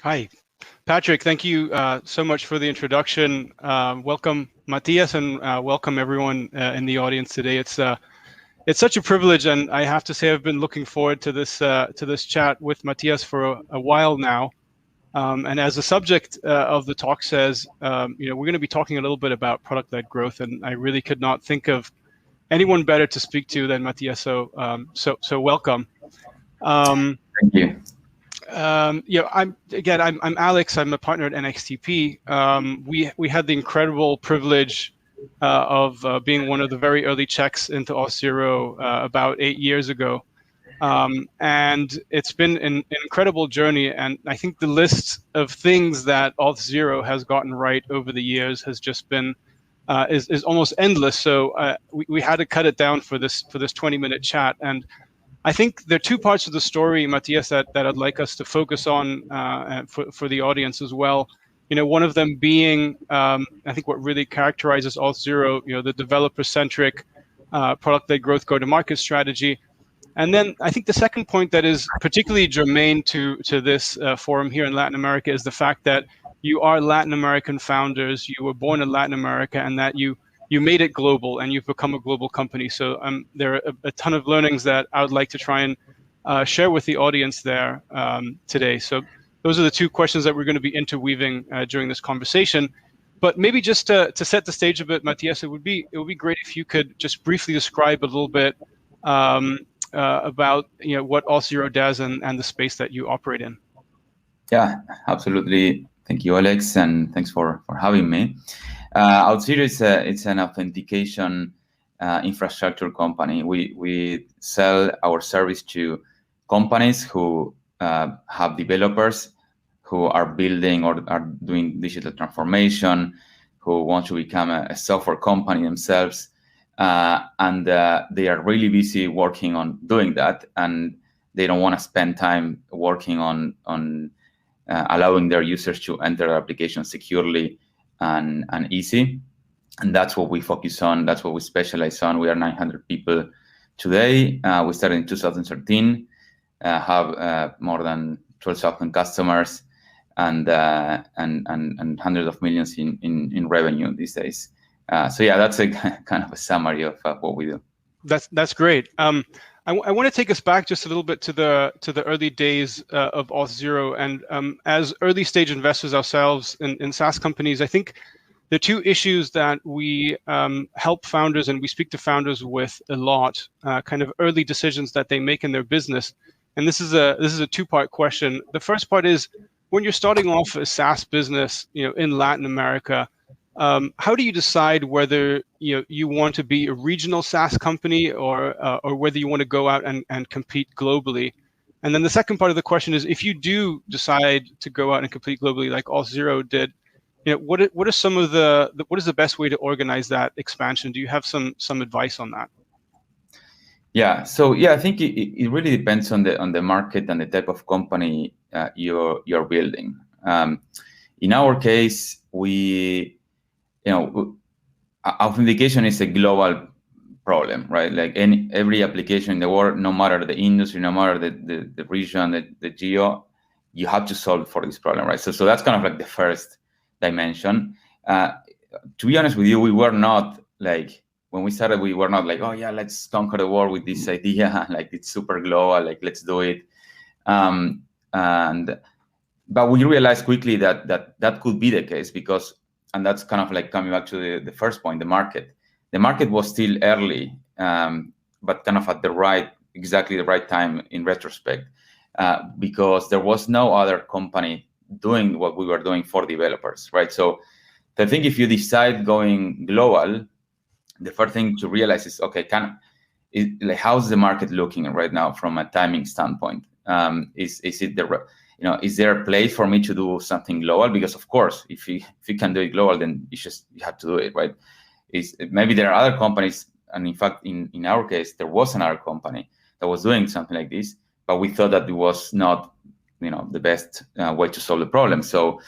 Hi, Patrick. Thank you so much for the introduction. Welcome, Matias, and welcome everyone in the audience today. It's such a privilege, and I have to say I've been looking forward to this chat with Matias for a while now. And as the subject of the talk says, we're going to be talking a little bit about product-led growth, and I really could not think of anyone better to speak to than Matias. So welcome. Thank you. I'm Alex. I'm a partner at NXTP. We had the incredible privilege of being one of the very early checks into Auth0 about 8 years ago, and it's been an incredible journey. And I think the list of things that Auth0 has gotten right over the years has just been is almost endless. So we had to cut it down for this 20-minute chat. And I think there are two parts of the story, Matias, that I'd like us to focus on for the audience as well. One of them being, I think, what really characterizes Auth0, the developer-centric product-led growth go-to-market strategy. And then I think the second point that is particularly germane to this forum here in Latin America is the fact that you are Latin American founders, you were born in Latin America, and that you made it global and you've become a global company. So there are a ton of learnings that I would like to try and share with the audience there today. So those are the two questions that we're going to be interweaving during this conversation. But maybe just to set the stage a bit, Matias, it would be great if you could just briefly describe a little bit about what Auth0 does and the space that you operate in. Yeah, absolutely. Thank you, Alex, and thanks for having me. Auth0 it's an authentication infrastructure company. We sell our service to companies who have developers who are building or are doing digital transformation, who want to become a software company themselves, and they are really busy working on doing that, and they don't want to spend time working on allowing their users to enter their application securely and easy. And that's what we focus on. That's what we specialize on. We are 900 people today. We started in 2013, have more than 12,000 customers and hundreds of millions in revenue these days. So yeah, that's a kind of a summary of what we do. That's great. I want to take us back just a little bit to the early days of Auth0, and as early stage investors ourselves in SaaS companies, I think the two issues that we help founders and we speak to founders with a lot, kind of early decisions that they make in their business, and this is a two-part question. The first part is when you're starting off a SaaS business, in Latin America. How do you decide whether you want to be a regional SaaS company or whether you want to go out and compete globally? And then the second part of the question is, if you do decide to go out and compete globally, like Auth0 did, what are some of what is the best way to organize that expansion? Do you have some advice on that? Yeah. So yeah, I think it really depends on the market and the type of company you're building. In our case, authentication is a global problem, right? Like every application in the world, no matter the industry, no matter the region, the geo, you have to solve for this problem, right? So that's kind of like the first dimension. To be honest with you, we were not like, when we started, we were not like, oh yeah, let's conquer the world with this idea, like it's super global, like let's do it. But we realized quickly that could be the case because, and that's kind of like coming back to the first point, the market. The market was still early, but kind of at exactly the right time in retrospect, because there was no other company doing what we were doing for developers, right? So I think if you decide going global, the first thing to realize is, okay, how's the market looking right now from a timing standpoint? Is it is there a place for me to do something global? Because of course, if you can do it global, then you have to do it, right? Maybe there are other companies, and in fact, in our case, there was another company that was doing something like this, but we thought that it was not, the best way to solve the problem. So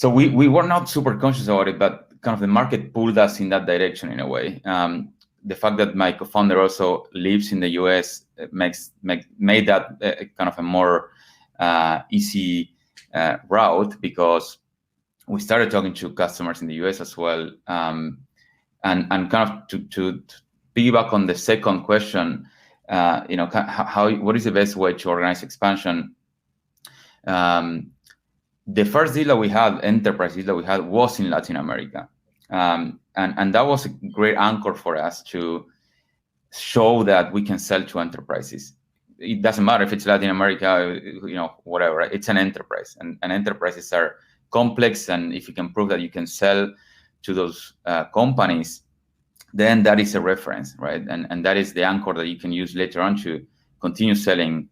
we were not super conscious about it, but kind of the market pulled us in that direction in a way. The fact that my co-founder also lives in the US made that kind of a more easy route, because we started talking to customers in the US as well, and kind of to piggyback on the second question, what is the best way to organize expansion? The first deal that we had, enterprise deal that we had, was in Latin America, and that was a great anchor for us to show that we can sell to enterprises. It doesn't matter if it's Latin America, whatever. Right? It's an enterprise, and enterprises are complex. And if you can prove that you can sell to those companies, then that is a reference, right? And that is the anchor that you can use later on to continue selling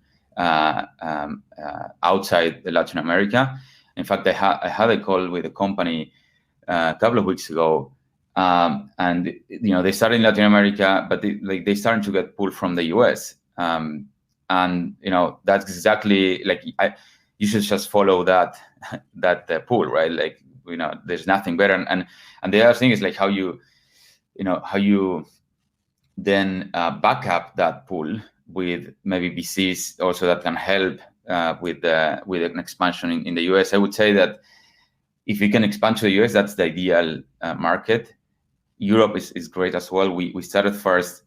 outside the Latin America. In fact, I had a call with a company a couple of weeks ago, and they started in Latin America, but they started to get pulled from the US. And that's exactly you should just follow that pool, right? There's nothing better. And the other thing is how you then back up that pool with maybe VCs also that can help with an expansion in the US. I would say that if you can expand to the US, that's the ideal market. Europe is great as well. We started first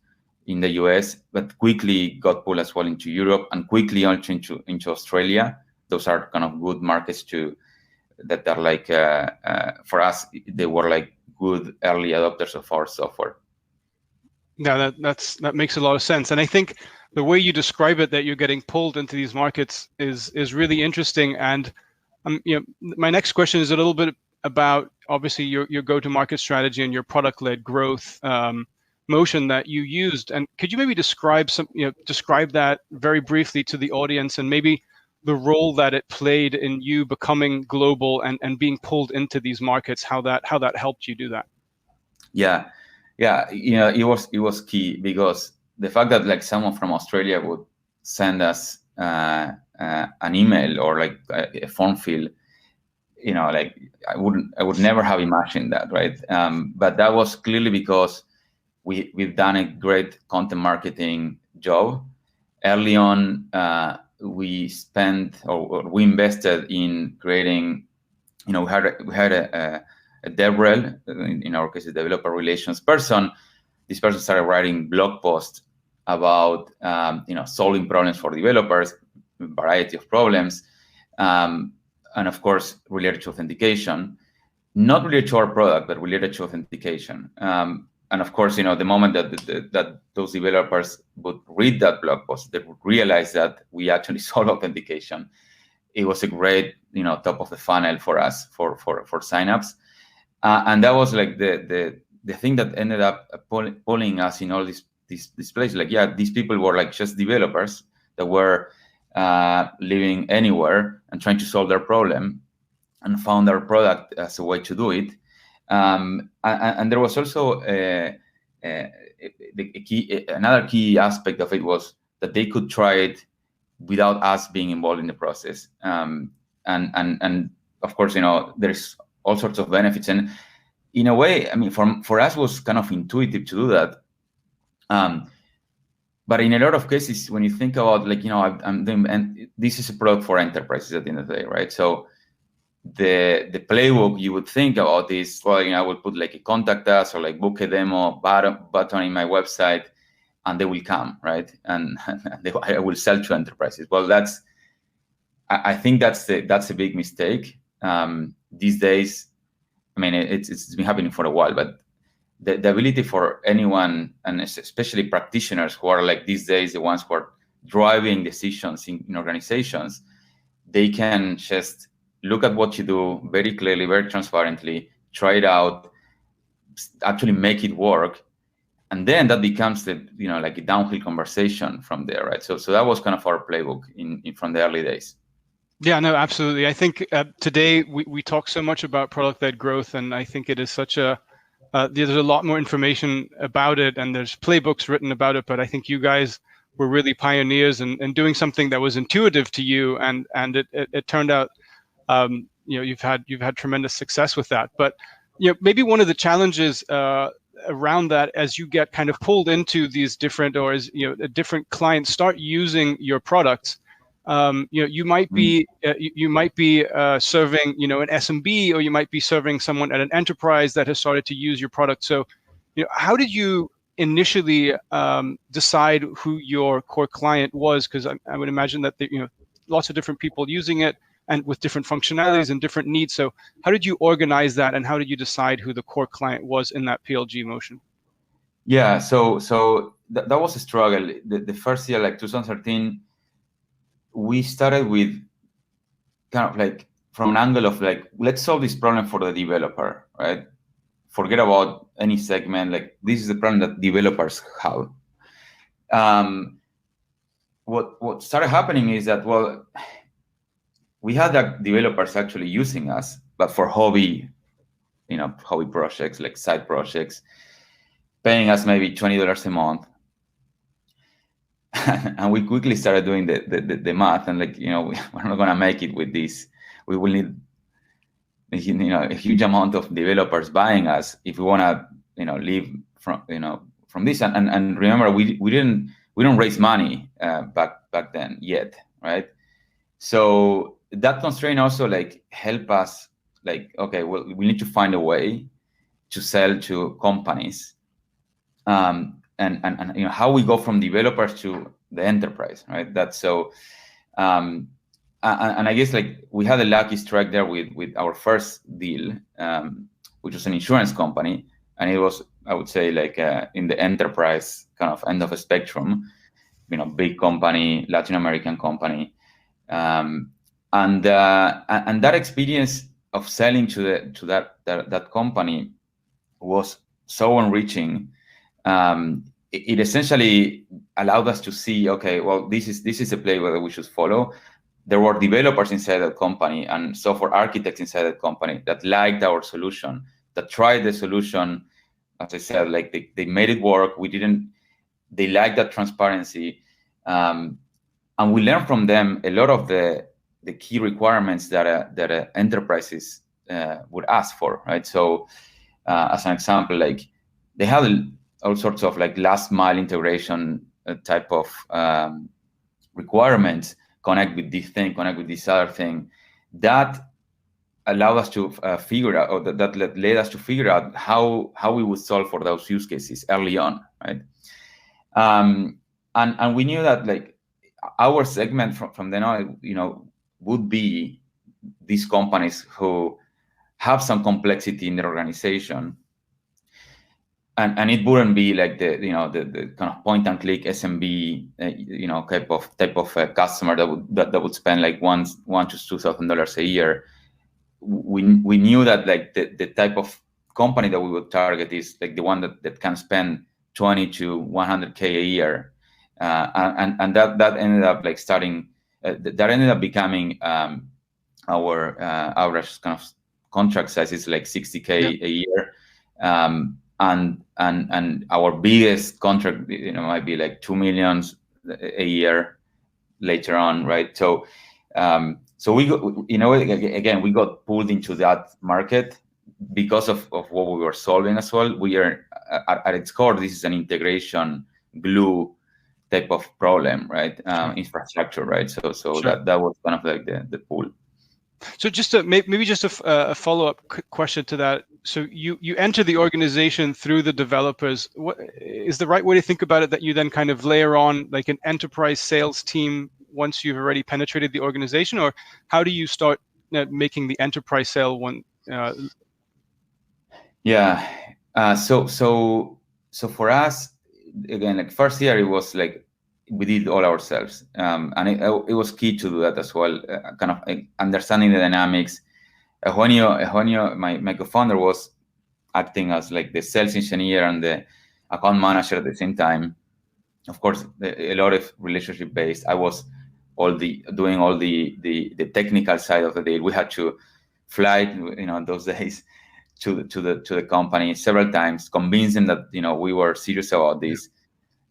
in the US, but quickly got pulled as well into Europe, and quickly also into Australia. Those are kind of good markets that are for us, they were good early adopters of our software. Yeah, that makes a lot of sense. And I think the way you describe it, that you're getting pulled into these markets, is really interesting. And my next question is a little bit about obviously your go-to-market strategy and your product-led growth motion that you used. And could you maybe describe that very briefly to the audience, and maybe the role that it played in you becoming global and being pulled into these markets, how that helped you do that? Yeah, it was key, because the fact that someone from Australia would send us an email or a form fill, I would never have imagined that, right? But that was clearly because we've done a great content marketing job early on. We spent, or we invested in creating, we had a DevRel, in our case, a developer relations person. This person started writing blog posts about, solving problems for developers, a variety of problems, and of course, related to authentication, not related to our product, but related to authentication. And of course, the moment that those developers would read that blog post, they would realize that we actually solve authentication. It was a great, top of the funnel for us for signups. And that was the thing that ended up pulling us in all these places. These people were just developers that were living anywhere and trying to solve their problem, and found our product as a way to do it. And there was also another key aspect of it was that they could try it without us being involved in the process. And of course, there's all sorts of benefits. And in a way, for us, it was kind of intuitive to do that. But in a lot of cases, when you think about I'm doing, and this is a product for enterprises at the end of the day, right? So the playbook you would think about is, I would put a contact us or book a demo button in my website, and they will come, right? And I will sell to enterprises. Well, I think that's a big mistake. These days, it's been happening for a while, but the ability for anyone, and especially practitioners who are these days, the ones who are driving decisions in organizations, they can just look at what you do very clearly, very transparently, try it out, actually make it work, and then that becomes a downhill conversation from there, right? So that was kind of our playbook from the early days. Yeah, no, absolutely. I think today we talk so much about product-led growth, and I think it is such there's a lot more information about it, and there's playbooks written about it, but I think you guys were really pioneers in doing something that was intuitive to you, and it turned out you've had tremendous success with that. But maybe one of the challenges around that, as you get kind of pulled into these different, or as different clients start using your products, You might be serving an SMB, or you might be serving someone at an enterprise that has started to use your product. So, how did you initially decide who your core client was? Because I would imagine that lots of different people using it and with different functionalities and different needs. So how did you organize that, and how did you decide who the core client was in that PLG motion? Yeah, so that was a struggle. The first year, like 2013, we started with kind of like from an angle of like, let's solve this problem for the developer, right? Forget about any segment. Like, this is the problem that developers have. What started happening is that, well, we had that developers actually using us, but for hobby projects, like side projects, paying us maybe $20 a month. And we quickly started doing the math, and like, we're not gonna make it with this. We will need a huge amount of developers buying us if we wanna live from this. And remember, we don't raise money back then yet, right? So that constraint also like help us, like, okay, well, we need to find a way to sell to companies, and how we go from developers to the enterprise, right? That's so, and I guess like we had a lucky strike there with our first deal, which was an insurance company, and it was, I would say, like in the enterprise kind of end of a spectrum, big company, Latin American company. And that experience of selling to that company was so enriching. It essentially allowed us to see, okay, well, this is a play where we should follow. There were developers inside that company and software architects inside that company that liked our solution, that tried the solution. As I said, like they made it work. They liked that transparency. And we learned from them a lot of the key requirements that enterprises would ask for, right? So as an example, like they had all sorts of like last mile integration type of requirements, connect with this thing, connect with this other thing. That allowed us to figure out, or that led us to figure out how we would solve for those use cases early on, right? And we knew that like our segment from then on, would be these companies who have some complexity in their organization, and it wouldn't be like the kind of point and click SMB type of customer that would spend like $1,000 to $2,000 a year. We knew that like the type of company that we would target is like the one that can spend 20 to 100K a year. And that ended up like becoming our average kind of contract size is like 60K a year, and our biggest contract might be like 2 million a year later on, right? So we again we got pulled into that market because of what we were solving as well. We are at its core, this is an integration glue type of problem, right? Infrastructure, right? So sure. that was kind of like the pool. So just maybe just a follow-up question to that. So you enter the organization through the developers. What is the right way to think about it? That you then kind of layer on like an enterprise sales team once you've already penetrated the organization, or how do you start making the enterprise sale one? Yeah. So for us, again, like first year, it was like we did all ourselves, and it was key to do that as well. Kind of understanding the dynamics. Eugenio, my co-founder, was acting as like the sales engineer and the account manager at the same time. Of course, a lot of relationship based. I was doing all the technical side of the deal. We had to fly, those days to the company several times, convince them that we were serious about this,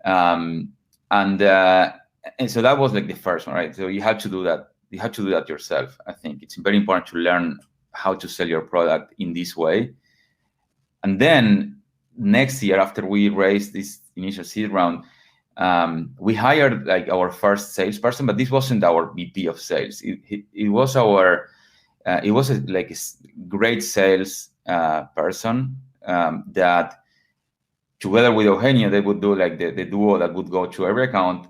and so that was like the first one, right? So you had to do that. You had to do that yourself. I think it's very important to learn how to sell your product in this way. And then next year, after we raised this initial seed round, we hired like our first salesperson, but this wasn't our VP of sales. It was our it was like a great sales person that together with Eugenio, they would do like the duo that would go to every account.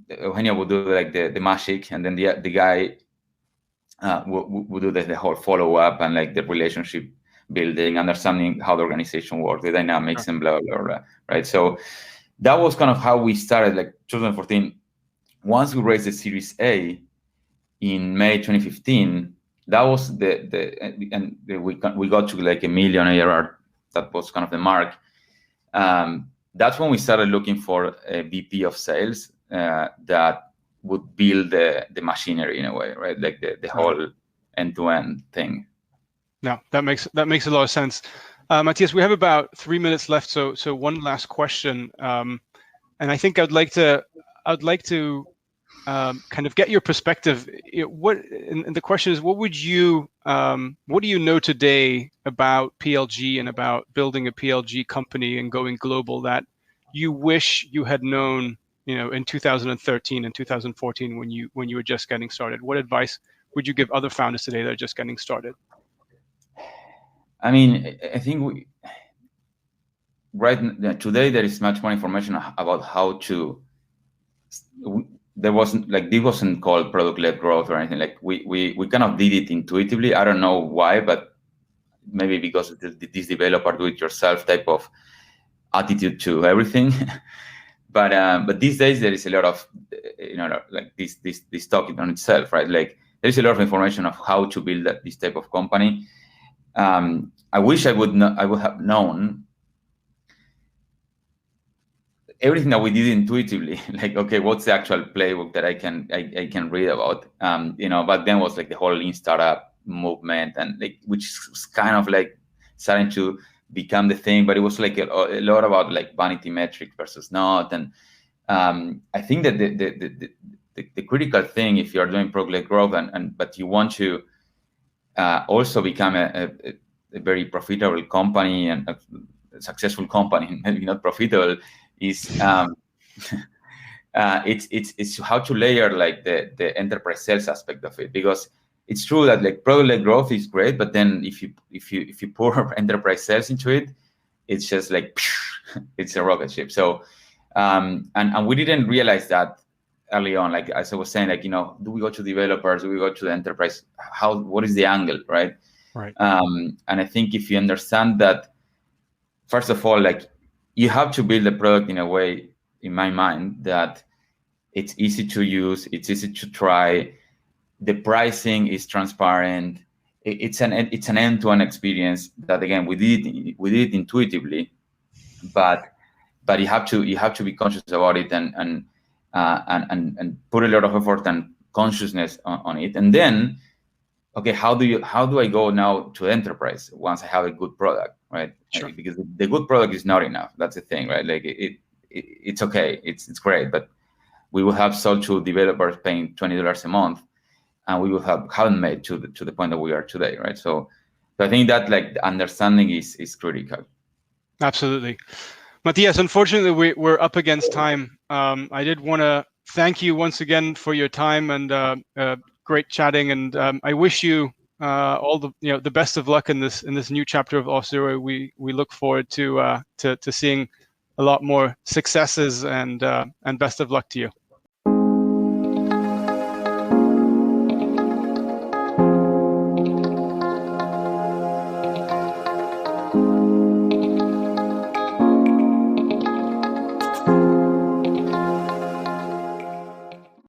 Eugenio would do like the magic, and then the guy would do the whole follow-up and like the relationship building, understanding how the organization works, the dynamics, and blah, blah, blah, right? So that was kind of how we started, like 2014. Once we raised the Series A in May 2015, that was we got to like $1 million ARR. That was kind of the mark. That's when we started looking for a VP of sales that would build the machinery in a way, right? Like the whole end-to-end thing. No, that makes a lot of sense. Matias, we have about 3 minutes left, so one last question, and I think I'd like to kind of get your perspective. And the question is, what do you know today about PLG and about building a PLG company and going global that you wish you had known, in 2013 and 2014 when you were just getting started? What advice would you give other founders today that are just getting started? I mean, I think today there is much more information about how to. There wasn't like this wasn't called product-led growth or anything. Like we kind of did it intuitively. I don't know why, but maybe because of this developer do-it-yourself type of attitude to everything. But these days there is a lot of like this talk on itself, right? Like there is a lot of information of how to build this type of company. I wish I would have known everything that we did intuitively. Like, okay, what's the actual playbook that I can read about? Back then was like the whole lean startup movement, and like which was kind of like starting to become the thing, but it was like a lot about like vanity metric versus not. And I think that the critical thing, if you are doing product-led growth but you want to also become a very profitable company and a successful company, maybe not profitable, is it's how to layer like the enterprise sales aspect of it, because it's true that like product-led growth is great, but then if you pour enterprise sales into it, it's just like it's a rocket ship. So and we didn't realize that early on. Like as I was saying, like do we go to developers? Do we go to the enterprise? What is the angle, right? Right. And I think if you understand that, first of all, like you have to build the product in a way, in my mind, that it's easy to use, it's easy to try. The pricing is transparent. It's an end-to-end experience that, again, we did it intuitively, but you have to be conscious about it and put a lot of effort and consciousness on it. And then, okay, how do I go now to enterprise once I have a good product, right? Sure. Because the good product is not enough. That's the thing, right? Like it's okay, it's great, but we will have sold to developers paying $20 a month, and we will haven't made to the point that we are today, right? So I think that like the understanding is critical. Absolutely. Matias, unfortunately, we're up against time. I did want to thank you once again for your time and great chatting, and I wish you all the best of luck in this new chapter of Auth0. We look forward to seeing a lot more successes, and best of luck to you.